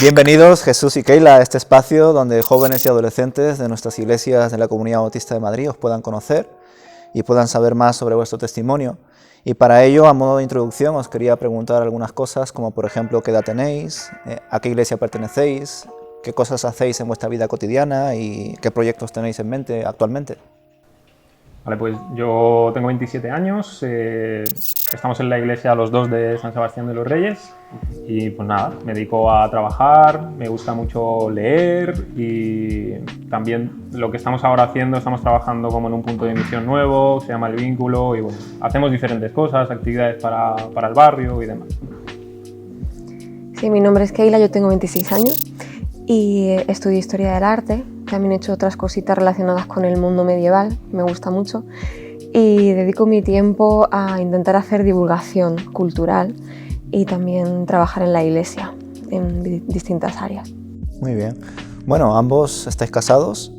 Bienvenidos Jesús y Keila a este espacio donde jóvenes y adolescentes de nuestras iglesias de la Comunidad Bautista de Madrid os puedan conocer y puedan saber más sobre vuestro testimonio. Y para ello, a modo de introducción, os quería preguntar algunas cosas, como por ejemplo, ¿qué edad tenéis? ¿A qué iglesia pertenecéis? ¿Qué cosas hacéis en vuestra vida cotidiana? ¿Y qué proyectos tenéis en mente actualmente? Vale, pues yo tengo 27 años, estamos en la iglesia los dos de San Sebastián de los Reyes y pues nada, me dedico a trabajar, me gusta mucho leer y también lo que estamos ahora haciendo, estamos trabajando como en un punto de misión nuevo, se llama El Vínculo y bueno, hacemos diferentes cosas, actividades para el barrio y demás. Sí, mi nombre es Keila, yo tengo 26 años y estudio Historia del Arte. También he hecho otras cositas relacionadas con el mundo medieval, me gusta mucho, y dedico mi tiempo a intentar hacer divulgación cultural y también trabajar en la iglesia, en distintas áreas. Muy bien. Bueno, ambos estáis casados,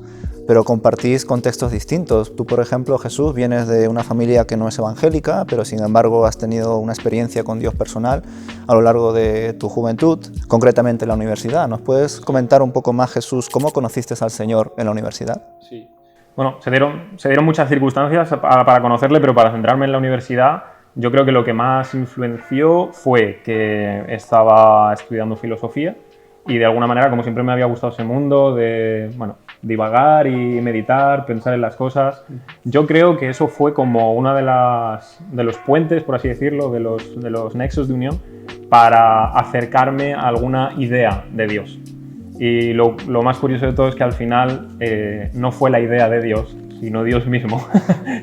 pero compartís contextos distintos. Tú, por ejemplo, Jesús, vienes de una familia que no es evangélica, pero sin embargo has tenido una experiencia con Dios personal a lo largo de tu juventud, concretamente en la universidad. ¿Nos puedes comentar un poco más, Jesús, cómo conociste al Señor en la universidad? Sí. Bueno, se dieron muchas circunstancias para conocerle, pero para centrarme en la universidad, yo creo que lo que más influenció fue que estaba estudiando filosofía y de alguna manera, como siempre me había gustado ese mundo de, bueno, divagar y meditar, pensar en las cosas, yo creo que eso fue como una de los puentes, por así decirlo, de los nexos de unión para acercarme a alguna idea de Dios. Y lo más curioso de todo es que al final no fue la idea de Dios, sino Dios mismo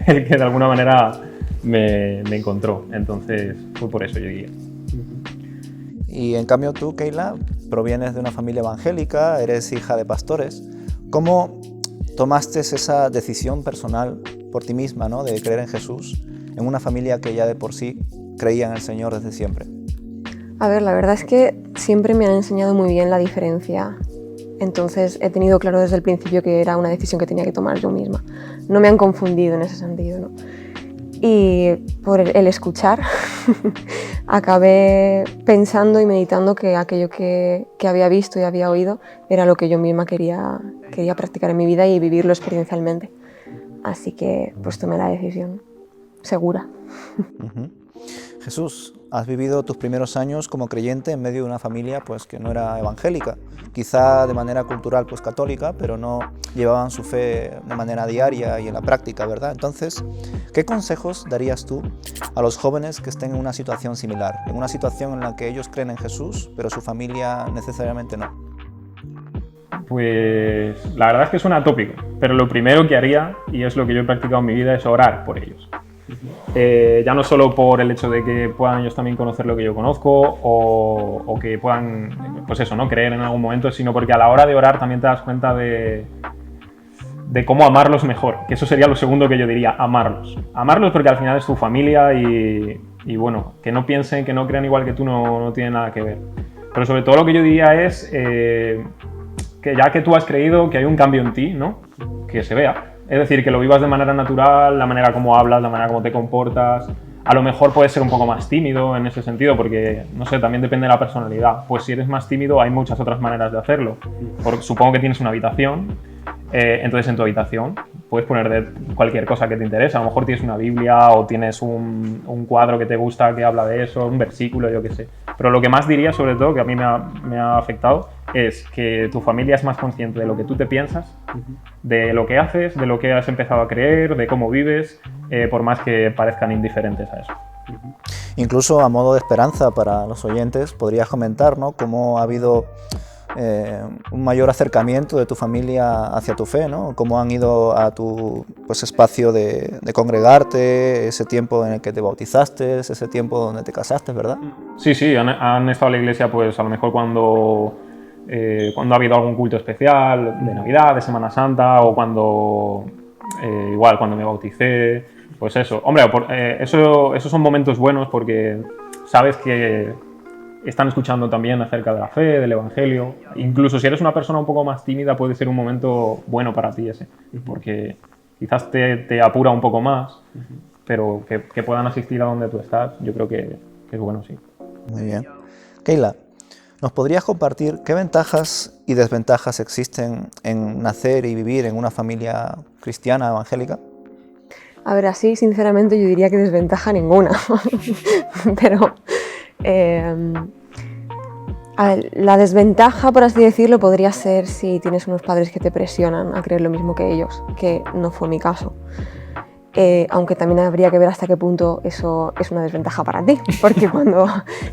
el que de alguna manera me encontró. Entonces fue por eso, yo diría. Y en cambio tú, Keila, provienes de una familia evangélica, eres hija de pastores. ¿Cómo tomaste esa decisión personal por ti misma, ¿no?, de creer en Jesús en una familia que ya de por sí creía en el Señor desde siempre? A ver, la verdad es que siempre me han enseñado muy bien la diferencia. Entonces he tenido claro desde el principio que era una decisión que tenía que tomar yo misma. No me han confundido en ese sentido, ¿no? Y por el escuchar acabé pensando y meditando que aquello que había visto y había oído era lo que yo misma quería practicar en mi vida y vivirlo experiencialmente. Así que pues tomé la decisión segura. Jesús, has vivido tus primeros años como creyente en medio de una familia pues, que no era evangélica, quizá de manera cultural pues, católica, pero no llevaban su fe de manera diaria y en la práctica, ¿verdad? Entonces, ¿qué consejos darías tú a los jóvenes que estén en una situación similar, en una situación en la que ellos creen en Jesús, pero su familia necesariamente no? Pues la verdad es que suena tópico, pero lo primero que haría, y es lo que yo he practicado en mi vida, es orar por ellos. Ya no solo por el hecho de que puedan ellos también conocer lo que yo conozco o que puedan, pues eso, ¿no?, creer en algún momento, sino porque a la hora de orar también te das cuenta de cómo amarlos mejor, que eso sería lo segundo que yo diría, amarlos. Amarlos porque al final es tu familia y bueno, que no piensen, que no crean igual que tú no tiene nada que ver. Pero sobre todo lo que yo diría es que ya que tú has creído, que hay un cambio en ti, ¿no?, que se vea. Es decir, que lo vivas de manera natural, la manera como hablas, la manera como te comportas. A lo mejor puedes ser un poco más tímido en ese sentido, porque, no sé, también depende de la personalidad. Pues si eres más tímido, hay muchas otras maneras de hacerlo. Supongo que tienes una habitación, entonces en tu habitación puedes poner de cualquier cosa que te interese. A lo mejor tienes una Biblia o tienes un cuadro que te gusta que habla de eso, un versículo, yo qué sé. Pero lo que más diría, sobre todo, que a mí me ha afectado, es que tu familia es más consciente de lo que tú te piensas, de lo que haces, de lo que has empezado a creer, de cómo vives, por más que parezcan indiferentes a eso. Incluso a modo de esperanza para los oyentes, podrías comentar, ¿no?, cómo ha habido un mayor acercamiento de tu familia hacia tu fe, ¿no? Cómo han ido a tu pues, espacio de congregarte, ese tiempo en el que te bautizaste, ese tiempo donde te casaste, ¿verdad? Sí, han estado en la iglesia pues a lo mejor cuando ha habido algún culto especial, de Navidad, de Semana Santa, o cuando igual cuando me bauticé, pues eso. Hombre, esos son momentos buenos porque sabes que están escuchando también acerca de la fe, del evangelio. Incluso si eres una persona un poco más tímida, puede ser un momento bueno para ti ese, porque quizás te apura un poco más, pero que puedan asistir a donde tú estás, yo creo que es bueno, sí. Muy bien. Keila, ¿Nos podrías compartir qué ventajas y desventajas existen en nacer y vivir en una familia cristiana evangélica? A ver, así sinceramente yo diría que desventaja ninguna, pero la desventaja, por así decirlo, podría ser si tienes unos padres que te presionan a creer lo mismo que ellos, que no fue mi caso. Aunque también habría que ver hasta qué punto eso es una desventaja para ti, porque cuando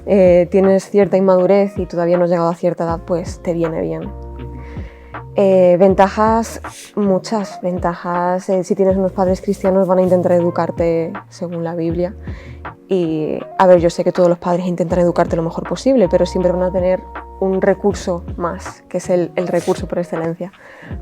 tienes cierta inmadurez y todavía no has llegado a cierta edad, pues te viene bien. Ventajas, muchas ventajas. Si tienes unos padres cristianos van a intentar educarte según la Biblia. Y a ver, yo sé que todos los padres intentan educarte lo mejor posible, pero siempre van a tener un recurso más, que es el recurso por excelencia,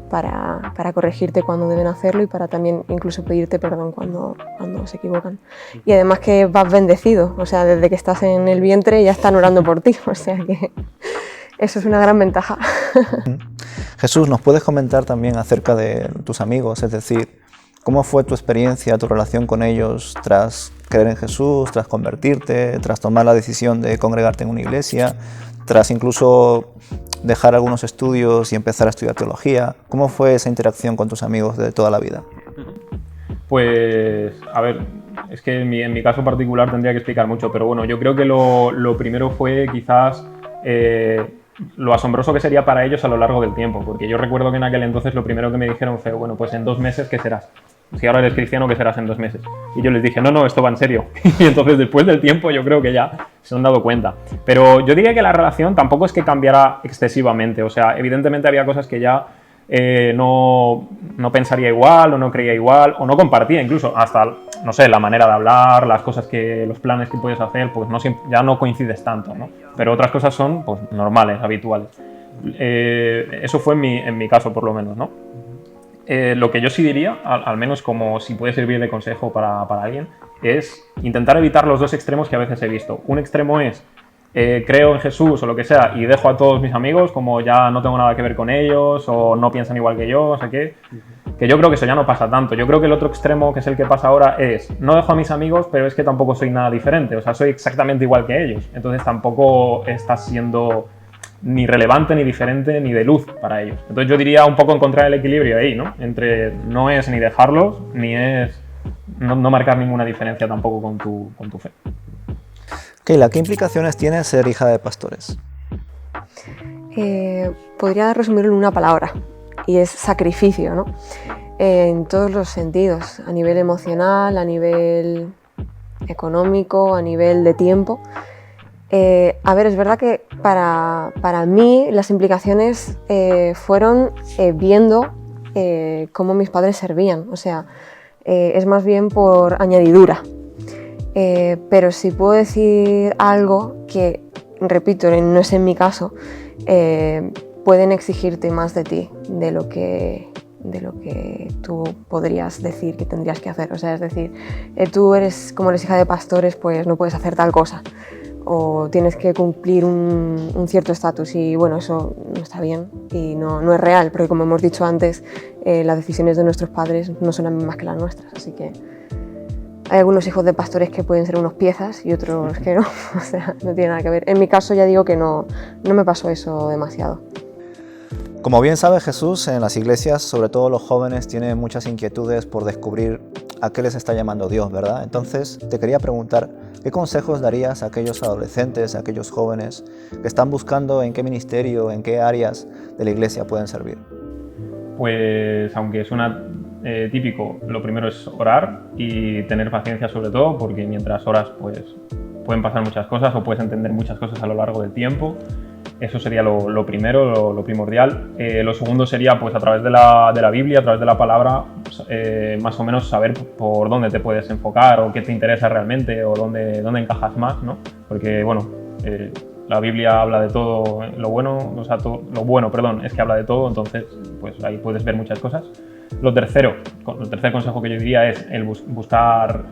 para corregirte cuando deben hacerlo y para también incluso pedirte perdón cuando se equivocan. Y además que vas bendecido, o sea, desde que estás en el vientre ya están orando por ti, o sea que eso es una gran ventaja. Jesús, ¿nos puedes comentar también acerca de tus amigos? Es decir, ¿cómo fue tu experiencia, tu relación con ellos tras creer en Jesús, tras convertirte, tras tomar la decisión de congregarte en una iglesia, tras incluso dejar algunos estudios y empezar a estudiar teología? ¿Cómo fue esa interacción con tus amigos de toda la vida? Pues, a ver, es que en mi caso particular tendría que explicar mucho, pero bueno, yo creo que lo primero fue quizás lo asombroso que sería para ellos a lo largo del tiempo, porque yo recuerdo que en aquel entonces lo primero que me dijeron fue, bueno, pues en 2 meses, ¿qué serás? Si ahora eres cristiano, ¿qué serás en 2 meses? Y yo les dije, no, esto va en serio. Y entonces después del tiempo yo creo que ya se han dado cuenta. Pero yo diría que la relación tampoco es que cambiara excesivamente, o sea, evidentemente había cosas que ya no pensaría igual, o no creía igual, o no compartía incluso, hasta, no sé, la manera de hablar, las cosas los planes que puedes hacer, pues ya no coincides tanto, ¿no? Pero otras cosas son, pues, normales, habituales. Eso fue en mi caso, por lo menos, ¿no? Lo que yo sí diría, al menos como si puede servir de consejo para alguien, es intentar evitar los dos extremos que a veces he visto. Un extremo es creo en Jesús o lo que sea y dejo a todos mis amigos como ya no tengo nada que ver con ellos o no piensan igual que yo, o sea que yo creo que eso ya no pasa tanto. Yo creo que el otro extremo, que es el que pasa ahora, es no dejo a mis amigos, pero es que tampoco soy nada diferente, o sea, soy exactamente igual que ellos, entonces tampoco estás siendo ni relevante, ni diferente, ni de luz para ellos. Entonces yo diría un poco encontrar el equilibrio ahí, ¿no? Entre no es ni dejarlos, ni es no marcar ninguna diferencia tampoco con tu fe. Keila, ¿qué implicaciones tiene ser hija de pastores? Podría resumirlo en una palabra, y es sacrificio, ¿no? En todos los sentidos, a nivel emocional, a nivel económico, a nivel de tiempo. A ver, es verdad que para mí las implicaciones fueron viendo cómo mis padres servían, o sea, es más bien por añadidura. Pero si puedo decir algo que, repito, no es en mi caso, pueden exigirte más de ti de lo que tú podrías decir que tendrías que hacer. O sea, es decir, tú como eres hija de pastores, pues no puedes hacer tal cosa. O tienes que cumplir un cierto estatus y bueno, eso no está bien y no es real, porque como hemos dicho antes, las decisiones de nuestros padres no son las mismas que las nuestras, así que hay algunos hijos de pastores que pueden ser unos piezas y otros que no, o sea, no tiene nada que ver. En mi caso ya digo que no me pasó eso demasiado. Como bien sabe Jesús, en las iglesias, sobre todo los jóvenes, tienen muchas inquietudes por descubrir a qué les está llamando Dios, ¿verdad? Entonces, te quería preguntar, ¿qué consejos darías a aquellos adolescentes, a aquellos jóvenes que están buscando en qué ministerio, en qué áreas de la iglesia pueden servir? Pues, aunque suena típico, lo primero es orar y tener paciencia sobre todo, porque mientras oras, pues, pueden pasar muchas cosas o puedes entender muchas cosas a lo largo del tiempo. Eso sería lo primero, lo primordial. Lo segundo sería, pues, a través de la Biblia, a través de la palabra, más o menos saber por dónde te puedes enfocar o qué te interesa realmente o dónde encajas más, ¿no? Porque, bueno, la Biblia habla de todo lo bueno, o sea, lo bueno, es que habla de todo, entonces, pues, ahí puedes ver muchas cosas. El tercer consejo que yo diría es el buscar,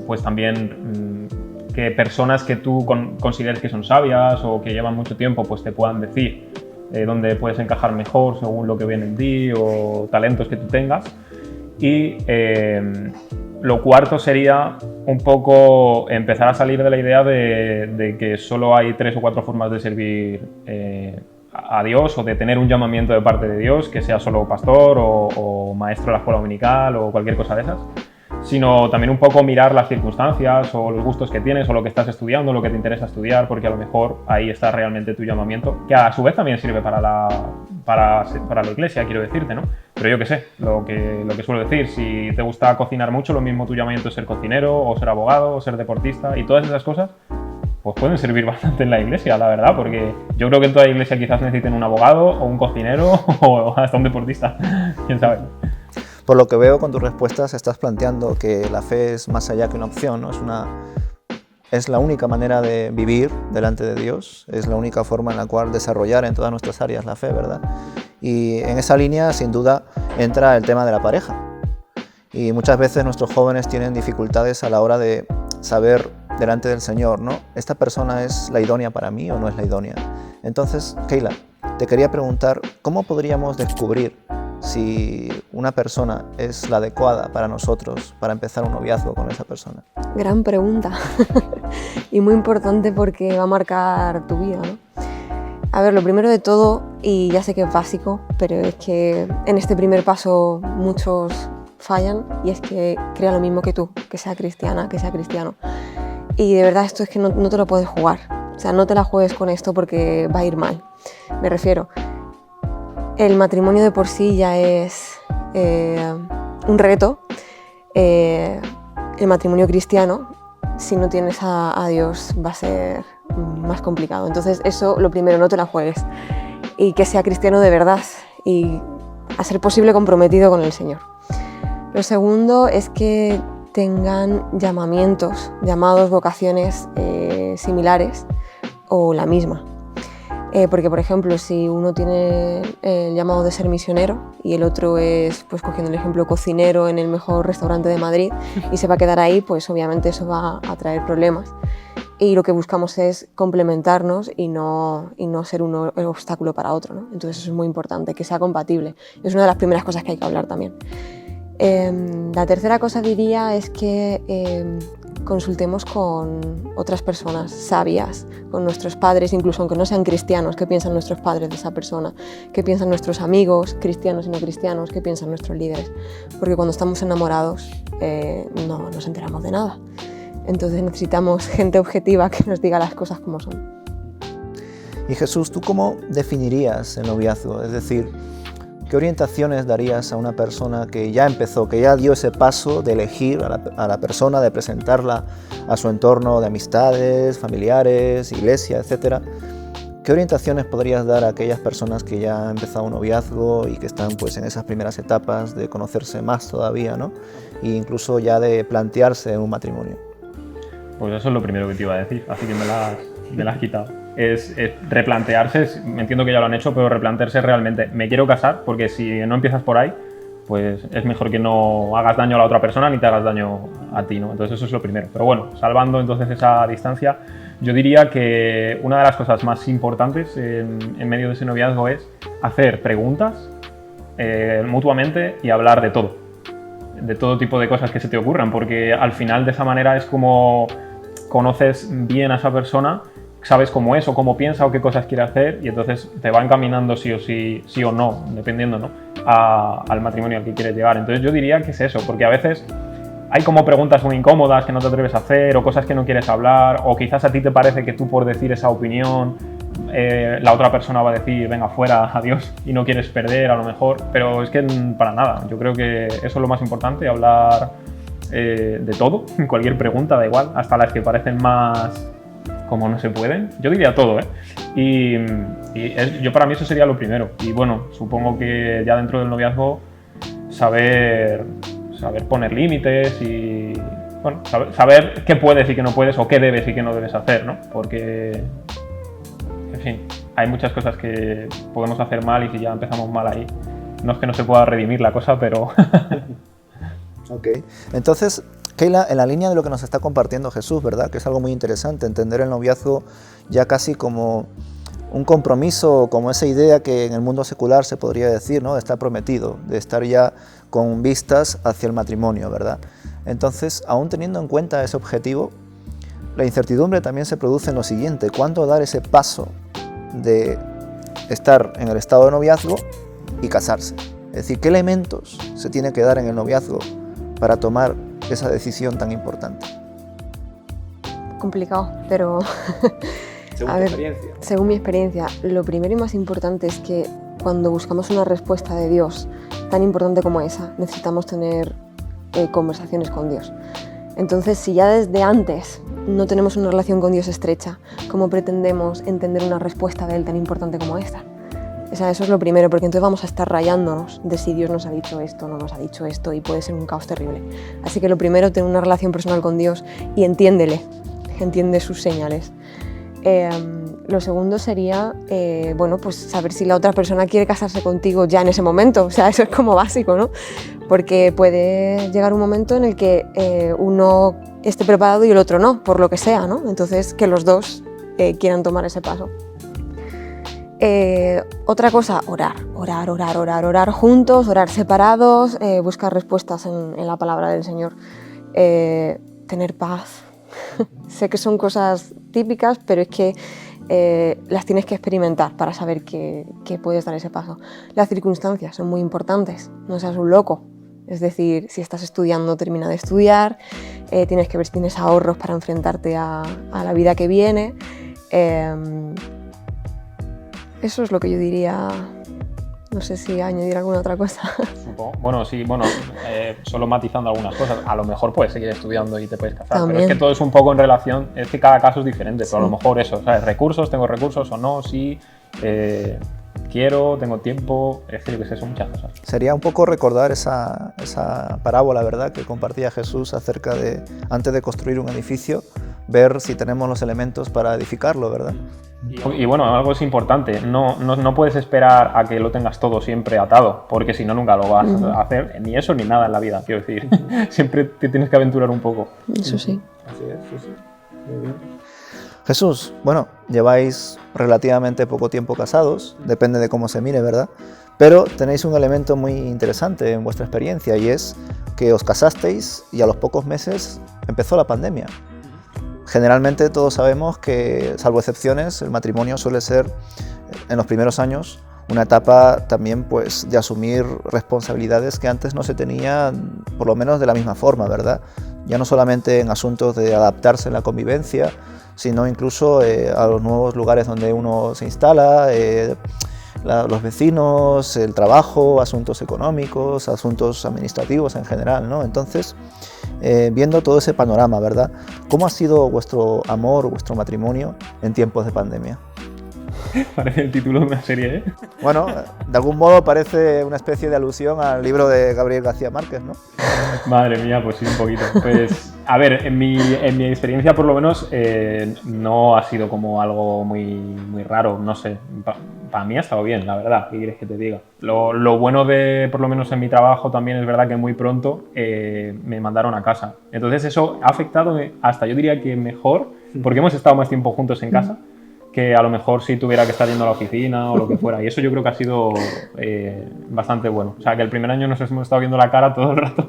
pues, también que personas que tú consideres que son sabias o que llevan mucho tiempo, pues te puedan decir dónde puedes encajar mejor según lo que viene en ti o talentos que tú tengas. Y Lo cuarto sería un poco empezar a salir de la idea de que solo hay 3 o 4 formas de servir a Dios o de tener un llamamiento de parte de Dios, que sea solo pastor o maestro de la escuela dominical o cualquier cosa de esas, sino también un poco mirar las circunstancias o los gustos que tienes o lo que estás estudiando, lo que te interesa estudiar, porque a lo mejor ahí está realmente tu llamamiento, que a su vez también sirve para la iglesia, quiero decirte, ¿no? Pero yo qué sé, lo que suelo decir, si te gusta cocinar mucho, lo mismo tu llamamiento es ser cocinero o ser abogado o ser deportista y todas esas cosas, pues pueden servir bastante en la iglesia, la verdad, porque yo creo que en toda iglesia quizás necesiten un abogado o un cocinero o hasta un deportista, quién sabe. Por lo que veo con tus respuestas estás planteando que la fe es más allá que una opción, ¿no? Es la única manera de vivir delante de Dios, es la única forma en la cual desarrollar en todas nuestras áreas la fe, ¿verdad? Y en esa línea, sin duda, entra el tema de la pareja. Y muchas veces nuestros jóvenes tienen dificultades a la hora de saber delante del Señor, ¿no? ¿Esta persona es la idónea para mí o no es la idónea? Entonces, Keila, te quería preguntar, ¿cómo podríamos descubrir si una persona es la adecuada para nosotros para empezar un noviazgo con esa persona? Gran pregunta y muy importante porque va a marcar tu vida, ¿no? A ver, lo primero de todo, y ya sé que es básico, pero es que en este primer paso muchos fallan, y es que crea lo mismo que tú, que sea cristiana, que sea cristiano. Y de verdad esto es que no te lo puedes jugar, o sea, no te la juegues con esto porque va a ir mal. Me refiero, el matrimonio de por sí ya es un reto. El matrimonio cristiano, si no tienes a Dios, va a ser más complicado. Entonces eso, lo primero, no te la juegues. Y que sea cristiano de verdad y, a ser posible, comprometido con el Señor. Lo segundo es que tengan llamamientos, llamados, vocaciones similares o la misma. Porque, por ejemplo, si uno tiene el llamado de ser misionero y el otro es, pues cogiendo el ejemplo, cocinero en el mejor restaurante de Madrid y se va a quedar ahí, pues obviamente eso va a traer problemas. Y lo que buscamos es complementarnos y no ser uno el obstáculo para otro, ¿no? Entonces eso es muy importante, que sea compatible. Es una de las primeras cosas que hay que hablar también. La tercera cosa diría es que consultemos con otras personas sabias, con nuestros padres, incluso aunque no sean cristianos, qué piensan nuestros padres de esa persona, qué piensan nuestros amigos, cristianos y no cristianos, qué piensan nuestros líderes, porque cuando estamos enamorados no nos enteramos de nada. Entonces necesitamos gente objetiva que nos diga las cosas como son. Y Jesús, ¿tú cómo definirías el noviazgo? Es decir, ¿qué orientaciones darías a una persona que ya empezó, que ya dio ese paso de elegir a la persona, de presentarla a su entorno de amistades, familiares, iglesia, etcétera? ¿Qué orientaciones podrías dar a aquellas personas que ya han empezado un noviazgo y que están pues en esas primeras etapas de conocerse más todavía, ¿no? E incluso ya de plantearse un matrimonio? Pues eso es lo primero que te iba a decir, así que me la has quitado. Es replantearse, entiendo que ya lo han hecho, pero replantearse realmente, ¿me quiero casar? Porque si no empiezas por ahí, pues es mejor que no hagas daño a la otra persona ni te hagas daño a ti, ¿no? Entonces eso es lo primero. Pero bueno, salvando entonces esa distancia, yo diría que una de las cosas más importantes en medio de ese noviazgo es hacer preguntas mutuamente y hablar de todo tipo de cosas que se te ocurran, porque al final de esa manera es como conoces bien a esa persona, sabes cómo es o cómo piensa o qué cosas quiere hacer y entonces te va encaminando sí o no, dependiendo, ¿no? Al matrimonio al que quieres llegar. Entonces yo diría que es eso, porque a veces hay como preguntas muy incómodas que no te atreves a hacer o cosas que no quieres hablar o quizás a ti te parece que tú por decir esa opinión la otra persona va a decir venga fuera, adiós y no quieres perder a lo mejor, pero es que para nada. Yo creo que eso es lo más importante, hablar de todo, cualquier pregunta, da igual, hasta las que parecen más como no se pueden, yo diría todo, yo para mí eso sería lo primero. Y bueno, supongo que ya dentro del noviazgo saber poner límites y bueno, saber qué puedes y qué no puedes o qué debes y qué no debes hacer, ¿no? Porque, en fin, hay muchas cosas que podemos hacer mal y si ya empezamos mal ahí, no es que no se pueda redimir la cosa, pero... Ok, entonces, Keila, en la línea de lo que nos está compartiendo Jesús, ¿verdad? Que es algo muy interesante, entender el noviazgo ya casi como un compromiso, como esa idea que en el mundo secular se podría decir, ¿no? De estar prometido, de estar ya con vistas hacia el matrimonio, ¿verdad? Entonces, aún teniendo en cuenta ese objetivo, la incertidumbre también se produce en lo siguiente: ¿cuándo dar ese paso de estar en el estado de noviazgo y casarse? Es decir, ¿qué elementos se tiene que dar en el noviazgo para tomar esa decisión tan importante? Complicado, pero Según tu experiencia. según mi experiencia, lo primero y más importante es que cuando buscamos una respuesta de Dios tan importante como esa, necesitamos tener conversaciones con Dios. Entonces, si ya desde antes no tenemos una relación con Dios estrecha, ¿cómo pretendemos entender una respuesta de Él tan importante como esta? O sea, eso es lo primero, porque entonces vamos a estar rayándonos de si Dios nos ha dicho esto, no nos ha dicho esto, y puede ser un caos terrible. Así que lo primero, tener una relación personal con Dios y entiende sus señales. Lo segundo sería, pues saber si la otra persona quiere casarse contigo ya en ese momento. O sea, eso es como básico, ¿no? Porque puede llegar un momento en el que uno esté preparado y el otro no, por lo que sea, ¿no? Entonces, que los dos quieran tomar ese paso. Otra cosa, orar juntos, orar separados, buscar respuestas en la palabra del Señor, tener paz. Sé que son cosas típicas, pero es que las tienes que experimentar para saber que puedes dar ese paso. Las circunstancias son muy importantes, no seas un loco. Es decir, si estás estudiando, termina de estudiar, tienes que ver si tienes ahorros para enfrentarte a la vida que viene. Eso es lo que yo diría. No sé si añadir alguna otra cosa. Bueno, sí, solo matizando algunas cosas. A lo mejor puedes seguir estudiando y te puedes casar, También. pero es que todo es un poco en relación, es que cada caso es diferente, pero a lo mejor eso, ¿sabes? Recursos, tengo recursos o no, sí, quiero, tengo tiempo, es que yo qué sé, son muchas cosas. Sería un poco recordar esa parábola, ¿verdad?, que compartía Jesús acerca de, antes de construir un edificio, ver si tenemos los elementos para edificarlo, ¿verdad? Y bueno, algo es importante, no puedes esperar a que lo tengas todo siempre atado, porque si no nunca lo vas a hacer, ni eso ni nada en la vida, quiero decir. Siempre te tienes que aventurar un poco. Eso sí. Así es, sí. Muy bien. Jesús, bueno, lleváis relativamente poco tiempo casados, depende de cómo se mire, ¿verdad? Pero tenéis un elemento muy interesante en vuestra experiencia, y es que os casasteis y a los pocos meses empezó la pandemia. Generalmente todos sabemos que, salvo excepciones, el matrimonio suele ser, en los primeros años, una etapa también pues, de asumir responsabilidades que antes no se tenían, por lo menos de la misma forma, ¿verdad? Ya no solamente en asuntos de adaptarse en la convivencia, sino incluso a los nuevos lugares donde uno se instala, los vecinos, el trabajo, asuntos económicos, asuntos administrativos en general, ¿no? Entonces, viendo todo ese panorama, ¿verdad? ¿Cómo ha sido vuestro amor, vuestro matrimonio en tiempos de pandemia? Parece el título de una serie, ¿eh? Bueno, de algún modo parece una especie de alusión al libro de Gabriel García Márquez, ¿no? Madre mía, pues sí, un poquito. Pues, a ver, en mi experiencia por lo menos no ha sido como algo muy raro, no sé. Para mí ha estado bien, la verdad, ¿qué quieres que te diga? Lo bueno de, por lo menos en mi trabajo también es verdad que muy pronto me mandaron a casa. Entonces eso ha afectado hasta, yo diría que mejor, porque hemos estado más tiempo juntos en casa, que a lo mejor si tuviera que estar yendo a la oficina o lo que fuera. Y eso yo creo que ha sido bastante bueno. O sea, que el primer año nos hemos estado viendo la cara todo el rato.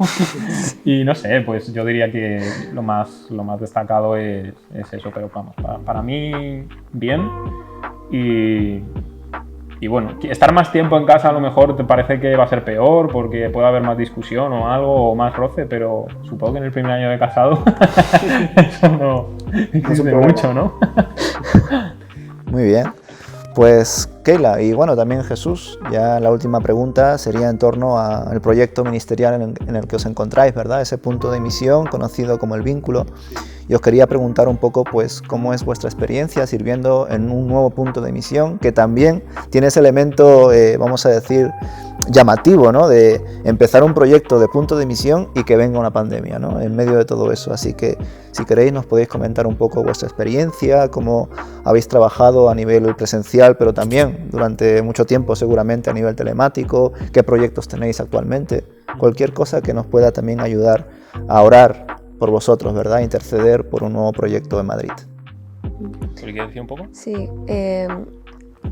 Y no sé, pues yo diría que lo más destacado es eso. Pero vamos, para mí, bien. Y bueno, estar más tiempo en casa a lo mejor te parece que va a ser peor porque puede haber más discusión o algo o más roce, pero supongo que en el primer año de casado eso no existe mucho, ¿no? Muy bien. Pues Keila, y bueno, también Jesús, ya la última pregunta sería en torno al proyecto ministerial en el que os encontráis, ¿verdad? Ese punto de misión conocido como el vínculo. Y os quería preguntar un poco, pues, cómo es vuestra experiencia sirviendo en un nuevo punto de misión que también tiene ese elemento, vamos a decir, llamativo, ¿no? De empezar un proyecto de punto de misión y que venga una pandemia, ¿no? En medio de todo eso. Así que, si queréis, nos podéis comentar un poco vuestra experiencia, cómo habéis trabajado a nivel presencial, pero también durante mucho tiempo seguramente a nivel telemático, qué proyectos tenéis actualmente, cualquier cosa que nos pueda también ayudar a orar por vosotros, ¿verdad? Interceder por un nuevo proyecto en Madrid. ¿Quieres decir un poco? Sí,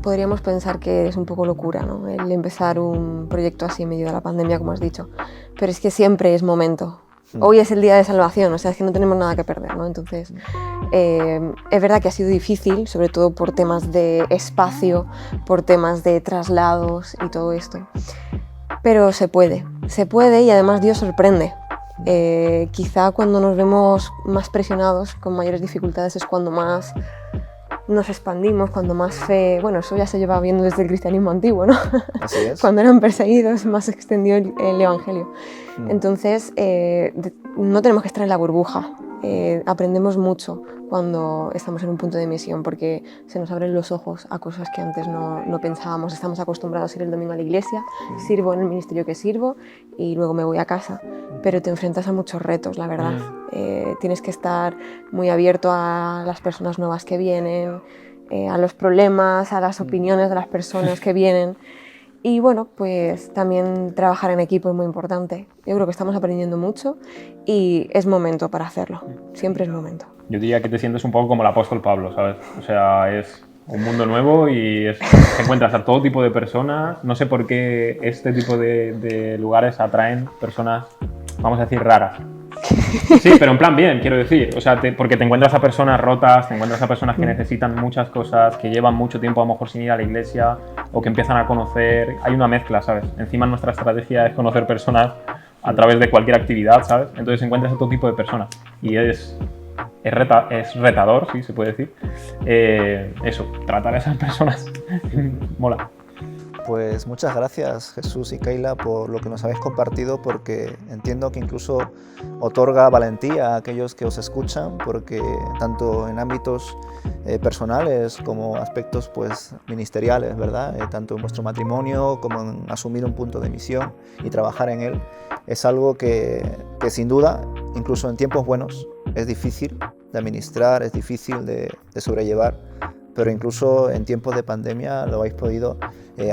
podríamos pensar que es un poco locura, ¿no? El empezar un proyecto así en medio de la pandemia, como has dicho. Pero es que siempre es momento Hoy es el día de salvación, o sea, es que no tenemos nada que perder, ¿no? Entonces, es verdad que ha sido difícil, sobre todo por temas de espacio, por temas de traslados y todo esto. Pero se puede y además Dios sorprende. Quizá cuando nos vemos más presionados, con mayores dificultades, es cuando más nos expandimos, cuando más fe... Bueno, eso ya se lleva viendo desde el cristianismo antiguo, ¿no? Así es. Cuando eran perseguidos, más se extendió el evangelio. Entonces, no tenemos que estar en la burbuja. Aprendemos mucho cuando estamos en un punto de misión, porque se nos abren los ojos a cosas que antes no pensábamos. Estamos acostumbrados a ir el domingo a la iglesia, sirvo en el ministerio que sirvo y luego me voy a casa, pero te enfrentas a muchos retos, la verdad. Tienes que estar muy abierto a las personas nuevas que vienen, a los problemas, a las opiniones de las personas que vienen. Y bueno, pues también trabajar en equipo es muy importante. Yo creo que estamos aprendiendo mucho y es momento para hacerlo. Siempre es momento. Yo diría que te sientes un poco como el apóstol Pablo, ¿sabes? O sea, es un mundo nuevo y te encuentras a todo tipo de personas. No sé por qué este tipo de lugares atraen personas, vamos a decir, raras. Sí, pero en plan bien, quiero decir. O sea, porque te encuentras a personas rotas, te encuentras a personas que necesitan muchas cosas, que llevan mucho tiempo a lo mejor sin ir a la iglesia o que empiezan a conocer. Hay una mezcla, ¿sabes? Encima nuestra estrategia es conocer personas a través de cualquier actividad, ¿sabes? Entonces encuentras a todo tipo de personas y es retador, sí, se puede decir. Eso, tratar a esas personas mola. Pues muchas gracias Jesús y Keila por lo que nos habéis compartido, porque entiendo que incluso otorga valentía a aquellos que os escuchan, porque tanto en ámbitos personales como aspectos pues ministeriales, ¿verdad? Tanto en vuestro matrimonio como en asumir un punto de misión y trabajar en él, es algo que sin duda, incluso en tiempos buenos, es difícil de administrar, es difícil de sobrellevar, pero incluso en tiempos de pandemia lo habéis podido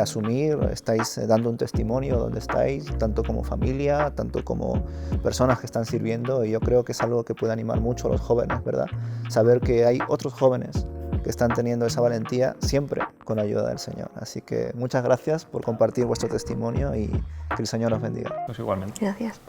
asumir, estáis dando un testimonio donde estáis, tanto como familia, tanto como personas que están sirviendo, y yo creo que es algo que puede animar mucho a los jóvenes, ¿verdad? Saber que hay otros jóvenes que están teniendo esa valentía siempre con la ayuda del Señor. Así que muchas gracias por compartir vuestro testimonio y que el Señor os bendiga. Pues igualmente. Gracias.